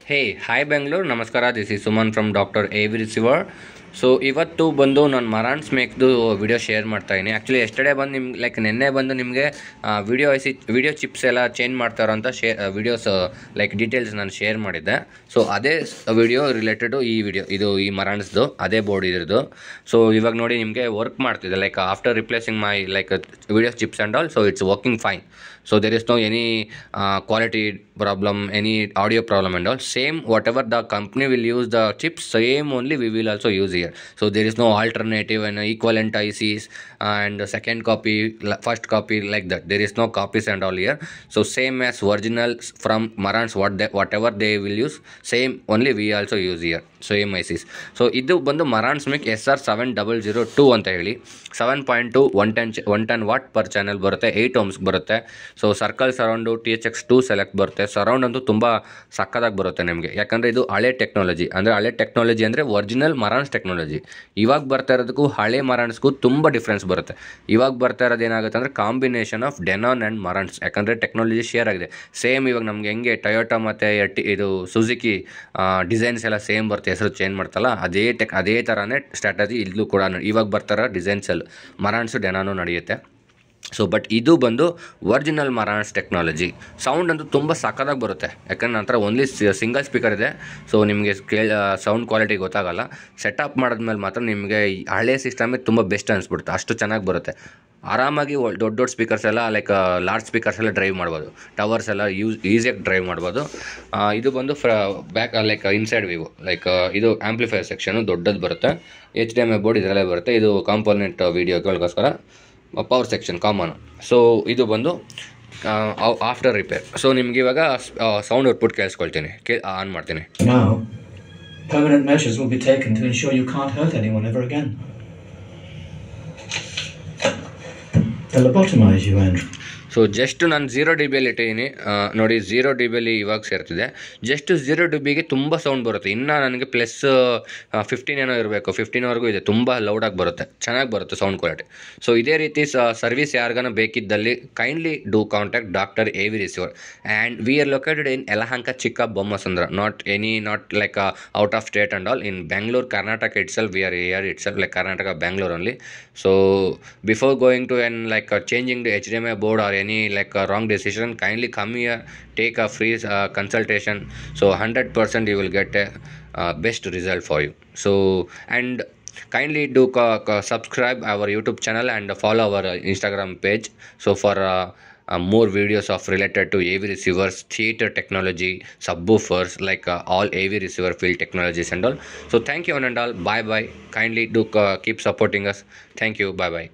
ಹೇ hi Bengaluru ನಮಸ್ಕಾರ. This is Suman from doctor A V receiver. So ಇವತ್ತು ಬಂದು ನಾನು ಮರಾನ್ಸ್ ಮೇಕ್ದು ವಿಡಿಯೋ ಶೇರ್ ಮಾಡ್ತಾಯಿದ್ದೀನಿ. ಆ್ಯಕ್ಚುಲಿ ಎಸ್ಟರ್ಡೇ ಬಂದು ನಿಮ್ಗೆ ನಿನ್ನೆ ಬಂದು ನಿಮಗೆ ವಿಡಿಯೋ ಚಿಪ್ಸ್ ಎಲ್ಲ ಚೇಂಜ್ ಮಾಡ್ತಾರಂತ ವಿಡಿಯೋಸ್ ಡೀಟೇಲ್ಸ್ ನಾನು ಶೇರ್ ಮಾಡಿದ್ದೆ. ಸೊ ಅದೇ ವಿಡಿಯೋ ರಿಲೇಟೆಡು ಈ ಮರಾನ್ಸ್ದು ಅದೇ ಬೋರ್ಡ್ ಇದ್ರದ್ದು. ಸೊ ಇವಾಗ ನೋಡಿ ನಿಮಗೆ ವರ್ಕ್ ಮಾಡ್ತಿದೆ after replacing my video chips and all. So it's working fine. So there is no any quality problem, any audio problem and all. Same whatever the company will use the chips, same only we will also use here. So there is no alternative and equivalent ICs and second copy, first copy, like that. There is no copies and all here. So same as original from Marantz, whatever they will use, same only we also use here. Same ICs. So ಇದು ಬಂದು Marantz Mic SR7002 ಅಂತ ಹೇಳಿ 7.2 110 what per channel ಬರುತ್ತೆ, 8 ohms ಬರುತ್ತೆ. So circle ಸರೌಂಡು THX2 select ಬರುತ್ತೆ. Surround ಅಂತೂ ತುಂಬ ಸಕ್ಕದಾಗಿ ಬರುತ್ತೆ ನಿಮಗೆ, ಯಾಕಂದರೆ ಇದು ಹಳೆ ಟೆಕ್ನಾಲಜಿ. ಅಂದರೆ ಒರಿಜಿನಲ್ ಮರಾನ್ಸ್ ಟೆಕ್ನಾಲಜಿ. ಇವಾಗ ಬರ್ತಾ ಇರೋದಕ್ಕೂ ಹಳೆ ಮರಾನ್ಸ್ಗೂ ತುಂಬ ಡಿಫ್ರೆನ್ಸ್ ಬರುತ್ತೆ. ಇವಾಗ ಬರ್ತಾ ಇರೋದು ಏನಾಗುತ್ತೆ ಅಂದರೆ ಕಾಂಬಿನೇಷನ್ ಆಫ್ ಡೆನಾನ್ ಆ್ಯಂಡ್ ಮರಾನ್ಸ್, ಯಾಕಂದರೆ ಟೆಕ್ನಾಲಜಿ ಶೇರ್ ಆಗಿದೆ. ಸೇಮ್ ಇವಾಗ ನಮ್ಗೆ ಹೆಂಗೆ ಟೊಯೋಟಾ ಮತ್ತು ಇದು ಸುಜುಕಿ ಡಿಸೈನ್ಸ್ ಎಲ್ಲ ಸೇಮ್ ಬರುತ್ತೆ, ಹೆಸರು ಚೇಂಜ್ ಮಾಡ್ತಲ್ಲ, ಅದೇ ಥರನೇ ಸ್ಟ್ರಾಟಜಿ ಇಲ್ಲೂ ಕೂಡ ಇವಾಗ ಬರ್ತಾರೋ ಡಿಸೈನ್ಸಲ್ಲಿ ಮರಾನ್ಸು ಡೆನಾನು ನಡೆಯುತ್ತೆ. ಸೊ ಬಟ್ ಇದು ಬಂದು ಒರಿಜಿನಲ್ ಮರಾನ್ಸ್ ಟೆಕ್ನಾಲಜಿ. ಸೌಂಡ್ ಅಂತೂ ತುಂಬ ಸಕ್ಕದಾಗಿ ಬರುತ್ತೆ, ಯಾಕಂದ್ರೆ ನಂತರ ಓನ್ಲಿ ಸಿಂಗಲ್ ಸ್ಪೀಕರ್ ಇದೆ. ಸೊ ನಿಮಗೆ ಸೌಂಡ್ ಕ್ವಾಲಿಟಿ ಗೊತ್ತಾಗಲ್ಲ. ಸೆಟಪ್ ಮಾಡಿದ್ಮೇಲೆ ಮಾತ್ರ ನಿಮಗೆ ಹಳೆ ಸಿಸ್ಟಮೇ ತುಂಬ ಬೆಸ್ಟ್ ಅನಿಸ್ಬಿಡುತ್ತೆ, ಅಷ್ಟು ಚೆನ್ನಾಗಿ ಬರುತ್ತೆ. ಆರಾಮಾಗಿ ದೊಡ್ಡ ಸ್ಪೀಕರ್ಸ್ ಎಲ್ಲ ಲಾರ್ಜ್ ಸ್ಪೀಕರ್ಸ್ ಎಲ್ಲ ಡ್ರೈವ್ ಮಾಡ್ಬೋದು, ಟವರ್ಸ್ ಎಲ್ಲ ಈಸಿಯಾಗಿ ಡ್ರೈವ್ ಮಾಡ್ಬೋದು. ಇದು ಬಂದು ಬ್ಯಾಕ್ ಇನ್ಸೈಡ್ ವ್ಯೂ ಇದು ಆಂಪ್ಲಿಫೈಯರ್ ಸೆಕ್ಷನು ದೊಡ್ಡದು ಬರುತ್ತೆ. HDMI ಬೋರ್ಡ್ ಇದರಲ್ಲೇ ಬರುತ್ತೆ. ಇದು ಕಾಂಪೋನೆಂಟ್ ವೀಡಿಯೋಗಳಿಗೋಸ್ಕರ ಪವರ್ ಸೆಕ್ಷನ್ ಕಾಮನ್. ಸೊ ಇದು ಬಂದು ಆಫ್ಟರ್ ರಿಪೇರ್. ಸೊ ನಿಮ್ಗೆ ಇವಾಗ ಸೌಂಡ್ ಔಟ್ಪುಟ್ ಕೇಳಿಸ್ಕೊಳ್ತೀನಿ, ಆನ್ ಮಾಡ್ತೀನಿ. Now, permanent measures will be taken to ensure you can't hurt anyone ever again. They'll lobotomize you, Andrew. So just ನಾನು 0 dB ಇಟ್ಟಿದ್ದೀನಿ ನೋಡಿ, 0 dB ಇವಾಗ ಸೇರ್ತಿದೆ. ಜಸ್ಟ್ 0 dB ತುಂಬ ಸೌಂಡ್ ಬರುತ್ತೆ. ಇನ್ನು ನನಗೆ ಪ್ಲಸ್ 15 ಏನೋ ಇರಬೇಕು, 15ವರೆಗೂ ಇದೆ. ತುಂಬ ಲೌಡಾಗಿ ಬರುತ್ತೆ, ಚೆನ್ನಾಗಿ ಬರುತ್ತೆ ಸೌಂಡ್ ಕ್ವಾಲಿಟಿ. ಸೊ ಇದೇ ರೀತಿ ಸರ್ವಿಸ್ ಯಾರಿಗಾನ ಬೇಕಿದ್ದಲ್ಲಿ kindly do contact doctor A V receiver and we are located in Yelahanka Chikkabommasandra, not out of state and all, in Bangalore, Karnataka itself. We are here itself, Karnataka, Bangalore only. So before going to changing the HDMI board or any wrong decision, kindly come here, take a free consultation. So 100% you will get a best result for you. So and kindly do subscribe our YouTube channel and follow our Instagram page. So for more videos of related to AV receivers, theater technology, subwoofers, all AV receiver field technologies and all. So thank you one and all. Bye bye. Kindly do keep supporting us. Thank you. Bye bye.